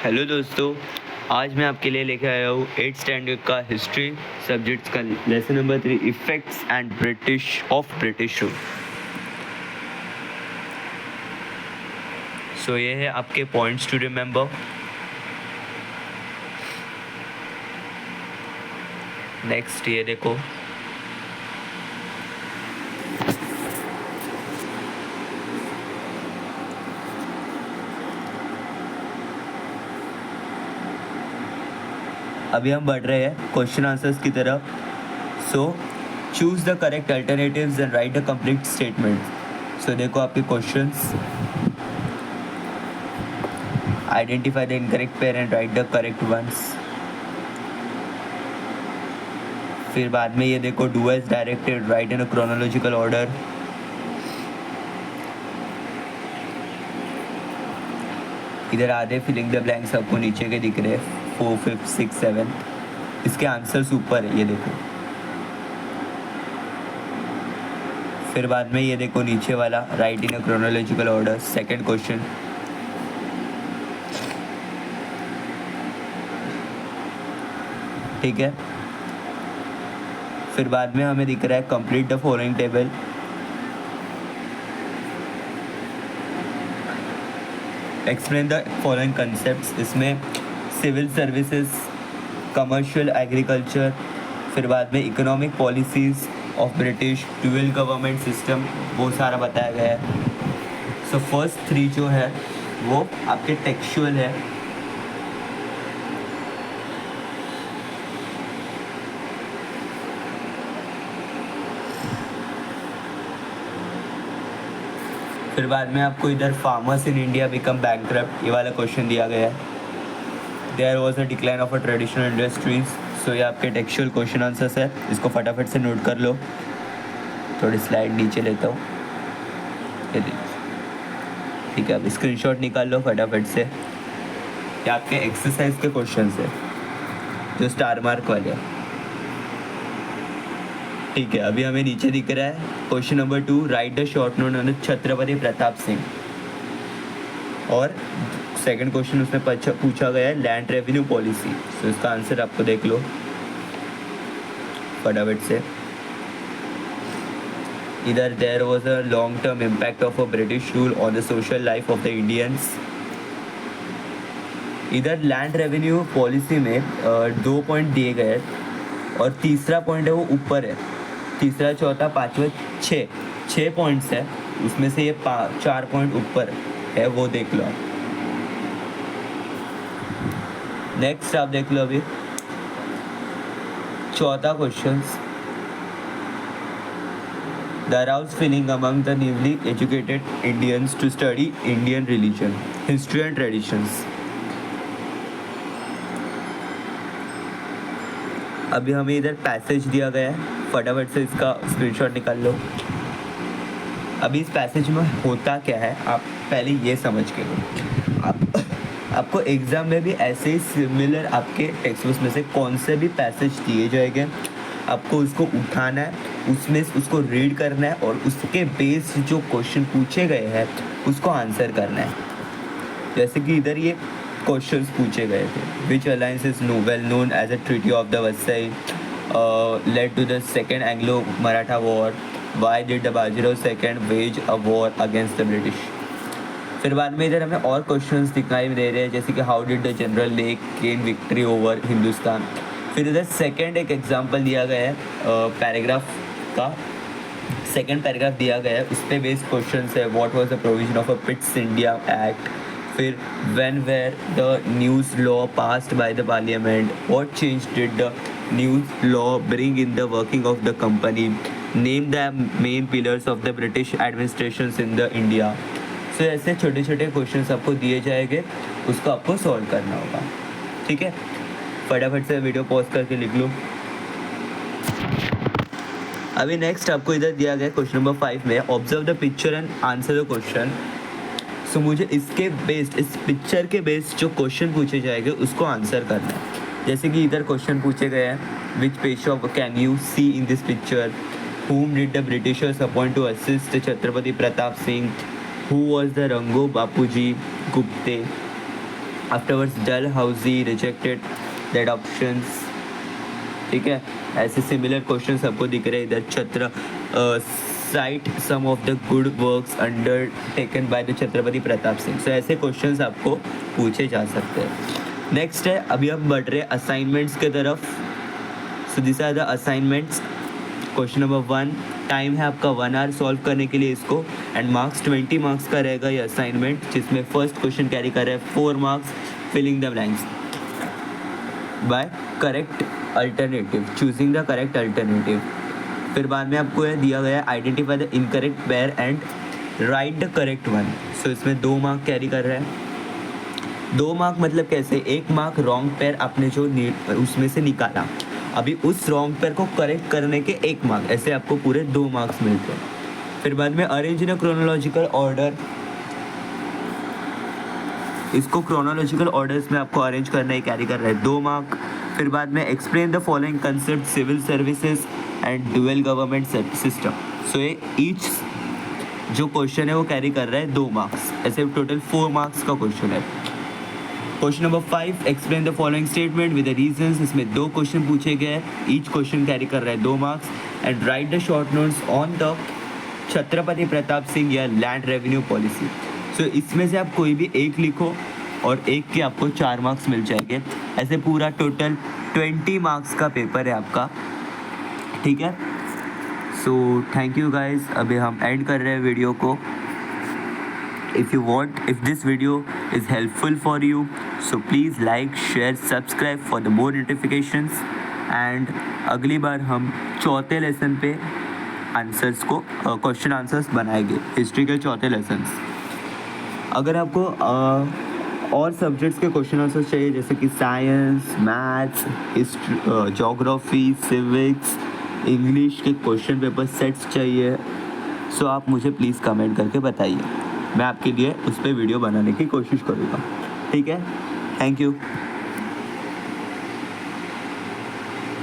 Hello दोस्तों, आज मैं आपके लिए लेकर आया हूँ 8th स्टैंडर्ड का हिस्ट्री सब्जेक्ट्स का lesson number 3 effects and British rule. So ये है आपके पॉइंट्स टू रिमेंबर। नेक्स्ट ये देखो, अभी हम बढ़ रहे हैं क्वेश्चन आंसर्स की तरफ। So choose the correct alternatives and write a complete statement. So देखो आपके questions, identify the incorrect pair and write the correct ones. फिर बाद में ये देखो, do as directed, write in a chronological order. इधर आधे फिलिंग द ब्लैंक्स आपको नीचे के दिख रहे हैं, 4, 5, 6, 7। इसके आंसर्स ऊपर है, ये देखो। फिर बाद में ये देखो नीचे वाला, right in a chronological order, second question. ठीक है। फिर बाद में हमें दिख रहा है complete the following table. Explain the following concepts. इसमें सिविल सर्विसेज, कमर्शियल एग्रीकल्चर, फिर बाद में economic policies of British, dual government system, वो सारा बताया गया है। सो फर्स्ट 3 जो है वो आपके टेक्सचुअल है। फिर बाद में आपको इधर farmers in India become bankrupt, ये वाला क्वेश्चन दिया गया है। There was a decline of a traditional industries. So ये आपके टेक्सचुअल क्वेश्चन आंसर्स है, इसको फटाफट से नोट कर लो। थोड़ी स्लाइड नीचे लेता हूँ, ये देखिए। ठीक है, अब स्क्रीनशॉट निकाल लो फटाफट से। ये आपके एक्सरसाइज के क्वेश्चन है जो स्टार मार्क वाले हैं। ठीक है, अभी हमें नीचे दिख रहा है question number 2, right the short note on Chhatrapati Pratap Singh. और सेकंड क्वेश्चन उसमें पूछा गया है लैंड रेवेन्यू पॉलिसी। सो इसका आंसर आपको देख लो फटाफट से। इधर there was a long term impact of a British rule on the social life of the Indians. इधर लैंड रेवेन्यू पॉलिसी में 2 पॉइंट दिए गए और तीसरा पॉइंट है वो ऊपर है। तीसरा, चौथा, पाँचवा, 6 पॉइंट्स है, उसमें से ये 4 पॉइंट ऊपर है, वो देख लो आप। नेक्स्ट आप देख लो अभी चौथा question, the arouse feeling among the newly educated Indians to study Indian religion, history and traditions. अभी हमें इधर पैसेज दिया गया है, फटाफट से इसका स्क्रीनशॉट निकाल लो। अभी इस पैसेज में होता क्या है आप पहले ये समझ के लो। आपको एग्ज़ाम में भी ऐसे ही सिमिलर आपके टेक्स्ट बुक में से कौन से भी पैसेज दिए जाएंगे, आपको उसको उठाना है, उसमें उसको रीड करना है और उसके बेस जो क्वेश्चन पूछे गए हैं उसको आंसर करना है। जैसे कि इधर ये क्वेश्चंस पूछे गए थे, which alliance is well known as a treaty of the Vasai led to the second Anglo Maratha war, why did the Bajirao second wage a war against the British. फिर बाद में इधर हमें और क्वेश्चंस दिखाई दे रहे हैं, जैसे कि how did the general lake gain victory over Hindustan. फिर इधर सेकेंड एक एग्जाम्पल दिया गया है, पैराग्राफ का सेकेंड पैराग्राफ दिया गया है, उस पर बेस्ड क्वेश्चन है, what was the provision of a Pitt's India act. फिर when were the news law passed by the parliament, what change did the news law bring in the working of the company, name the main pillars of the British administration in the India. So ऐसे छोटे छोटे questions आपको दिए जाएंगे, उसको आपको solve करना होगा। ठीक है, फटाफट से वीडियो पॉज करके लिख लो। अभी नेक्स्ट आपको इधर दिया गया क्वेश्चन नंबर 5 में, observe the picture and answer the question. So मुझे इसके बेस्ड, इस पिक्चर के बेस्ड जो क्वेश्चन पूछे जाएंगे उसको आंसर करना है। जैसे कि इधर क्वेश्चन पूछे गए हैं, which Peshwa can you see in this picture, whom did the Britishers appoint to assist Chhatrapati Pratap Singh, who was the Rango Bapuji Gupte, afterwards Dalhousie rejected that options, ठीक है। ऐसे सिमिलर क्वेश्चन सबको दिख रहे हैं इधर। छत्र cite some of the good works undertaken by the Chhatrapati Pratap Singh. So ऐसे क्वेश्चंस आपको पूछे जा सकते हैं। नेक्स्ट है, अभी हम बढ़ रहे हैं असाइनमेंट्स के तरफ। So this are the assignments. Question number 1, time है आपका 1 आवर सॉल्व करने के लिए इसको, एंड मार्क्स 20 मार्क्स का रहेगा ये असाइनमेंट, जिसमें फर्स्ट क्वेश्चन कैरी कर रहा है 4 marks, filling the blanks by correct alternative, choosing the correct alternative. फिर बाद में आपको ये दिया गया है identify the incorrect pair and write the correct one. So इसमें 2 मार्क कैरी कर रहा है। 2 मार्क मतलब कैसे, 1 मार्क रॉन्ग पेयर आपने जो उसमें से निकाला, अभी उस रॉन्ग पेयर को करेक्ट करने के 1 मार्क, ऐसे आपको पूरे 2 मार्क्स मिलते हैं। फिर बाद में arrange in a chronological order, इसको क्रोनोलॉजिकल ऑर्डर्स में आपको अरेंज करना ही कैरी कर रहा है 2 मार्क। फिर बाद में explain the following concept civil services and dual government system. So ये ईच जो क्वेश्चन है वो कैरी कर रहा है 2 मार्क्स, ऐसे टोटल 4 मार्क्स का क्वेश्चन है। Question number 5, explain the following statement with the reasons. इसमें 2 क्वेश्चन पूछे गए, ईच क्वेश्चन कैरी कर रहा है 2 marks. And write the short notes on the Chhatrapati Pratap Singh या लैंड रेवेन्यू पॉलिसी। सो इसमें से आप कोई भी एक लिखो और एक के आपको 4 मार्क्स मिल जाएंगे। ऐसे पूरा टोटल 20 मार्क्स का पेपर है आपका, ठीक है। So thank you guys. अभी हम एंड कर रहे हैं वीडियो को। if this video is helpful for you, so please like, share, subscribe for the more notifications, and अगली बार हम चौथे लेसन पे आंसर्स को क्वेश्चन आंसर्स बनाएंगे, हिस्ट्री के चौथे लेसन्स। अगर आपको और सब्जेक्ट्स के क्वेश्चन आंसर्स चाहिए, जैसे कि science, maths, history, geography, civics, English के क्वेश्चन पेपर सेट्स चाहिए, सो आप मुझे प्लीज़ कमेंट करके बताइए, मैं आपके लिए उस पर वीडियो बनाने की कोशिश करूँगा, ठीक है। Thank you.